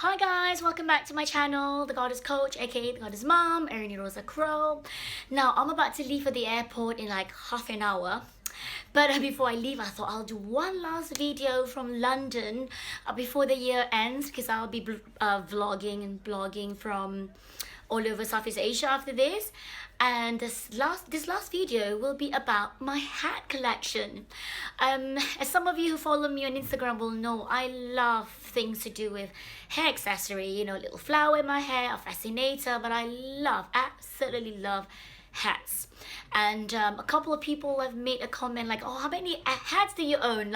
Hi guys, welcome back to my channel, The Goddess Coach, aka The Goddess Mom, Erin Rosa Crow. Now, I'm about to leave for the airport in like half an hour. But before I leave, I thought I'll do one last video from London before the year ends, because I'll be vlogging and blogging from all over Southeast Asia after this. And this last video will be about my hat collection. As some of you who follow me on Instagram will know, I love things to do with hair accessory, you know, little flower in my hair, a fascinator, but I absolutely love hats. And a couple of people have made a comment like, oh, how many hats do you own?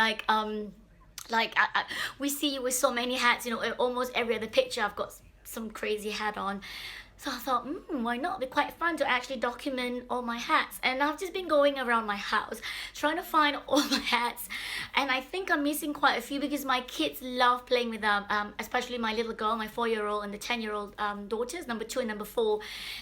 We see you with so many hats, you know, almost every other picture I've got some crazy hat on. So I thought, why not? It'd be quite fun to actually document all my hats. And I've just been going around my house trying to find all my hats. And I think I'm missing quite a few because my kids love playing with them, especially my little girl, my 4-year-old and the 10-year-old daughters, number 2 and number 4.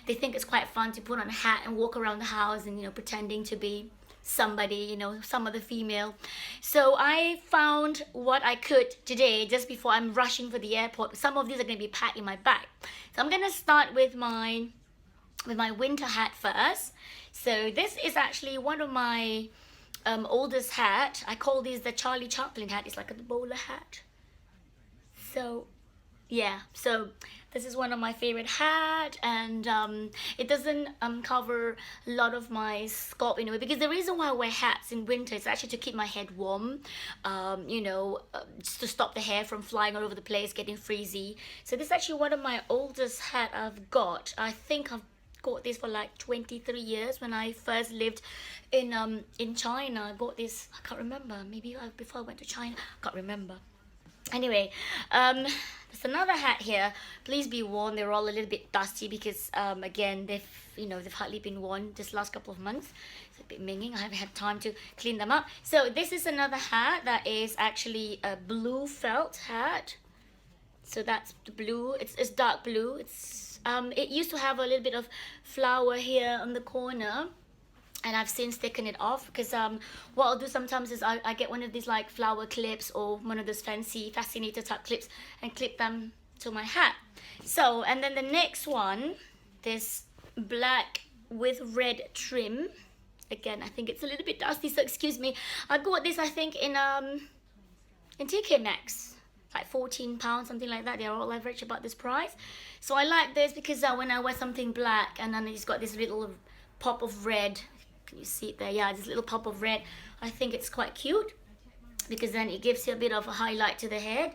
They think it's quite fun to put on a hat and walk around the house and, you know, pretending to be somebody, you know, some other female. So I found what I could today just before I'm rushing for the airport. Some of these are going to be packed in my bag. So I'm going to start with my winter hat first. So this is actually one of my oldest hat. I call these the Charlie Chaplin hat. It's like a bowler hat. So yeah, so this is one of my favorite hat, and it doesn't cover a lot of my scalp in a way, because the reason why I wear hats in winter is actually to keep my head warm, you know, just to stop the hair from flying all over the place, getting frizzy. So this is actually one of my oldest hat I've got. I think I've got this for like 23 years. When I first lived in China, I bought this. I can't remember, maybe before I went to China, I can't remember. Anyway, there's another hat here. Please be warned, they're all a little bit dusty because again, they've hardly been worn this last couple of months. It's a bit minging. I haven't had time to clean them up. So this is another hat that is actually a blue felt hat. So that's the blue. It's dark blue. It used to have a little bit of flower here on the corner, and I've since taken it off because what I'll do sometimes is I get one of these like flower clips or one of those fancy fascinator type clips and clip them to my hat. So, and then the next one, this black with red trim. Again, I think it's a little bit dusty, so excuse me. I got this, I think, in TK Maxx, like £14, something like that. They're all average about this price. So I like this because when I wear something black and then it's got this little pop of red. Can you see it there? Yeah, this little pop of red. I think it's quite cute because then it gives you a bit of a highlight to the head.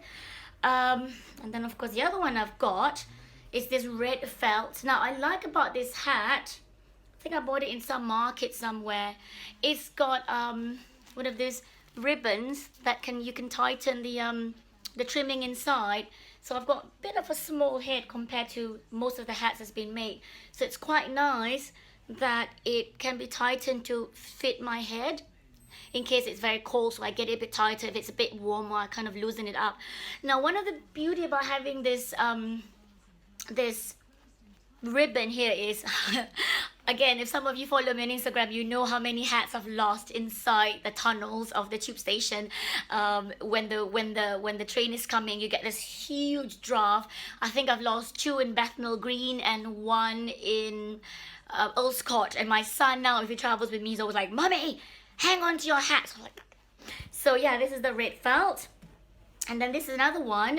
And then of course the other one I've got is this red felt. Now I like about this hat, I think I bought it in some market somewhere. It's got one of these ribbons that you can tighten the trimming inside. So I've got a bit of a small head compared to most of the hats that's been made. So it's quite nice that it can be tightened to fit my head in case it's very cold, so I get it a bit tighter. If it's a bit warmer, I kind of loosen it up. Now, one of the beauty about having this this ribbon here is again, if some of you follow me on Instagram, you know how many hats I've lost inside the tunnels of the tube station. When the train is coming, you get this huge draft. I think I've lost 2 in Bethnal Green and 1 in Earl Scott. And my son now, if he travels with me, he's always like, "Mommy, hang on to your hat." So, so yeah, this is the red felt. And then this is another one,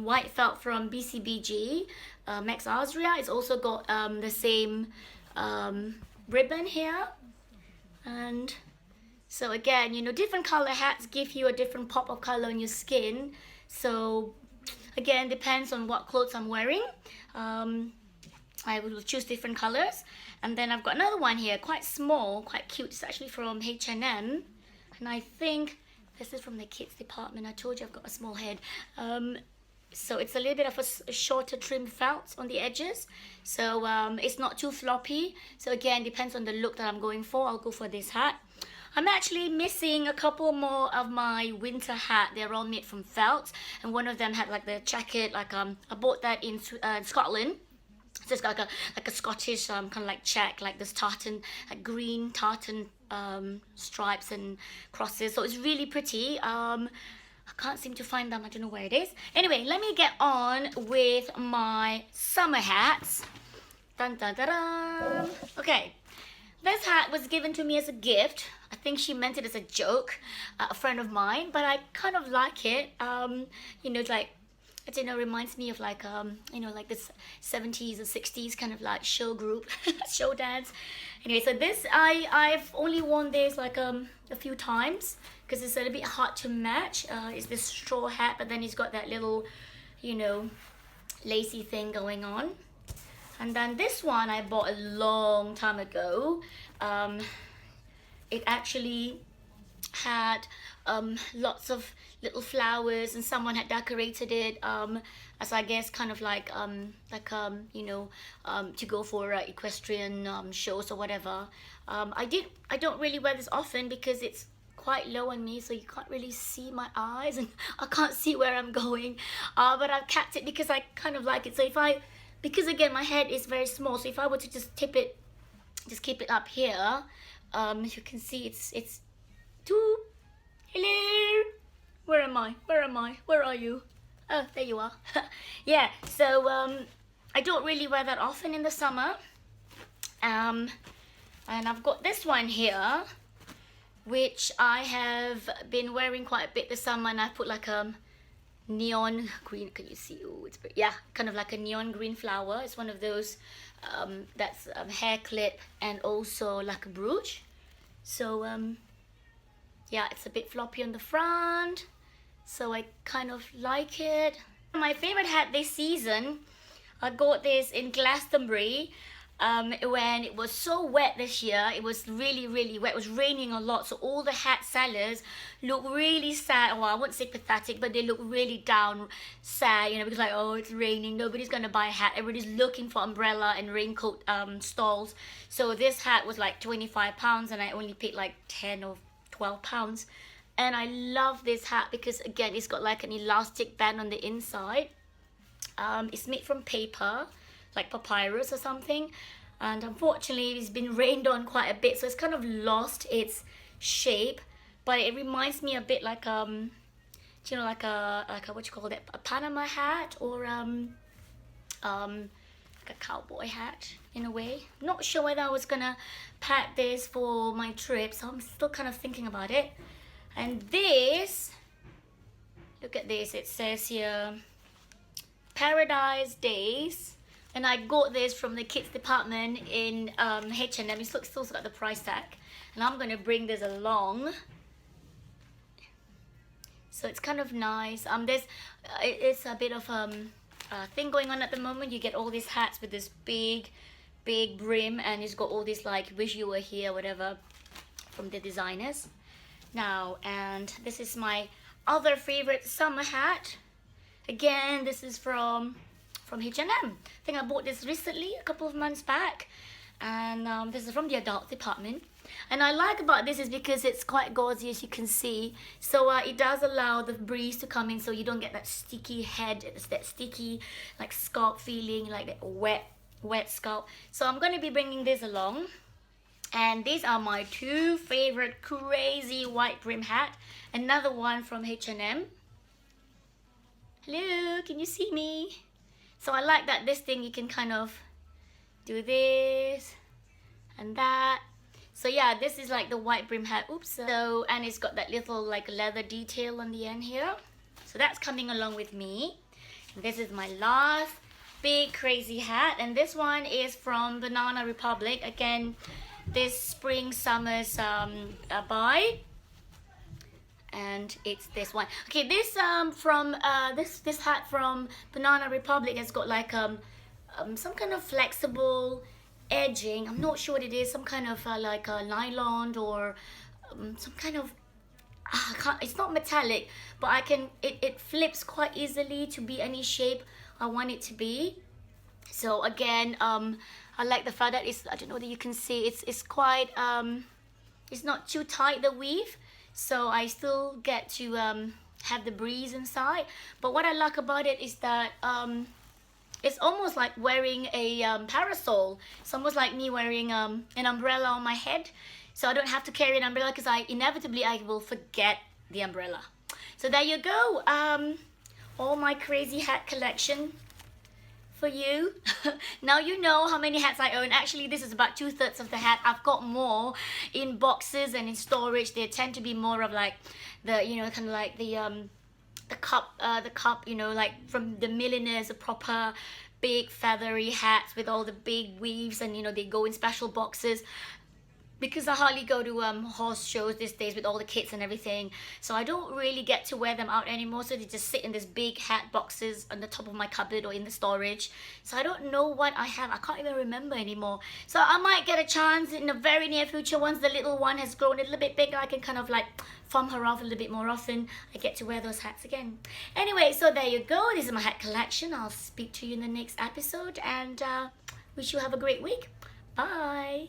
white felt from BCBG, Max Azria. It's also got the same ribbon here. And so again, you know, different color hats give you a different pop of color on your skin. So again, depends on what clothes I'm wearing. I will choose different colors. And then I've got another one here, quite small, quite cute. It's actually from H&M, and I think this is from the kids department. I told you I've got a small head. So it's a little bit of a shorter trim felt on the edges. So it's not too floppy. So again, depends on the look that I'm going for. I'll go for this hat. I'm actually missing a couple more of my winter hat. They're all made from felt, and one of them had like the jacket, like I bought that in Scotland. So it's got like a Scottish kind of like check, like this tartan, like green tartan stripes and crosses. So it's really pretty. I can't seem to find them. I don't know where it is. Anyway, let me get on with my summer hats. Dun dun dun dun. Okay, this hat was given to me as a gift. I think she meant it as a joke, a friend of mine, but I kind of like it. You know, like, I don't know, reminds me of like, you know, like this 70s or 60s kind of like show group, show dance. Anyway, so this, I've only worn this like a few times because it's a little bit hard to match. It's this straw hat, but then it's got that little, you know, lacy thing going on. And then this one I bought a long time ago. It actually had lots of little flowers, and someone had decorated it as, I guess, kind of like you know, to go for equestrian shows or whatever. I don't really wear this often because it's quite low on me, so you can't really see my eyes and I can't see where I'm going, but I've kept it because I kind of like it. So because again my head is very small, so if I were to just keep it up here, as you can see, it's too. Hello, where am I? Where are you? Oh, there you are. Yeah, so I don't really wear that often in the summer. And I've got this one here, which I have been wearing quite a bit this summer, and I put like a neon green. Can you see? Oh, it's pretty. Yeah, kind of like a neon green flower. It's one of those that's hair clip and also like a brooch. So yeah, it's a bit floppy on the front, so I kind of like it. My favorite hat this season, I got this in Glastonbury when it was so wet this year. It was really wet. It was raining a lot, so all the hat sellers look really sad. Well, I wouldn't say pathetic, but they look really down, sad, you know, because like, oh, it's raining, nobody's gonna buy a hat, everybody's looking for umbrella and raincoat stalls. So this hat was like £25 and I only paid like 10 or 12 pounds. And I love this hat because again, it's got like an elastic band on the inside. It's made from paper, like papyrus or something, and unfortunately it's been rained on quite a bit, so it's kind of lost its shape, but it reminds me a bit like you know, like a what you call it, a Panama hat, or like a cowboy hat in a way. Not sure whether I was gonna pack this for my trip, so I'm still kind of thinking about it. And this, look at this, it says here Paradise Days, and I got this from the kids department in H&M. It's still got the price tag, and I'm gonna bring this along. So it's kind of nice. It's a bit of thing going on at the moment. You get all these hats with this big brim, and it's got all these like "wish you were here" whatever from the designers. Now, and this is my other favorite summer hat. Again, this is from H&M. I think I bought this recently, a couple of months back, and this is from the adult department. And I like about this is because it's quite gauzy, as you can see, so it does allow the breeze to come in, so you don't get that sticky head, it's that sticky like scalp feeling, like that wet scalp. So I'm going to be bringing this along, and these are my two favorite crazy white brim hat. Another one from H&M. Hello, can you see me? So I like that this thing, you can kind of do this and that. So yeah, this is like the white brim hat. Oops. So, and it's got that little like leather detail on the end here. So that's coming along with me. And this is my last big crazy hat, and this one is from Banana Republic. Again, this spring summer's buy. And it's this one. Okay, this from this hat from Banana Republic has got like some kind of flexible edging. I'm not sure what it is. Some kind of like a nylon or some kind of it's not metallic, but it flips quite easily to be any shape I want it to be. So again, I like the fact that it's, I don't know whether you can see, it's quite it's not too tight, the weave. So I still get to have the breeze inside. But what I like about it is that it's almost like wearing a parasol. It's almost like me wearing an umbrella on my head. So I don't have to carry an umbrella because inevitably I will forget the umbrella. So there you go. All my crazy hat collection for you. Now you know how many hats I own. Actually, this is about 2/3 of the hat. I've got more in boxes and in storage. They tend to be more of like the, you know, kind of like the cup, you know, like from the millionaires, the proper big feathery hats with all the big weaves, and you know, they go in special boxes. Because I hardly go to horse shows these days with all the kids and everything, so I don't really get to wear them out anymore, so they just sit in this big hat boxes on the top of my cupboard or in the storage. So I don't know what I have. I can't even remember anymore. So I might get a chance in the very near future, once the little one has grown a little bit bigger, I can kind of like farm her off a little bit more often. I get to wear those hats again. Anyway, so there you go. This is my hat collection. I'll speak to you in the next episode, and wish you have a great week. Bye.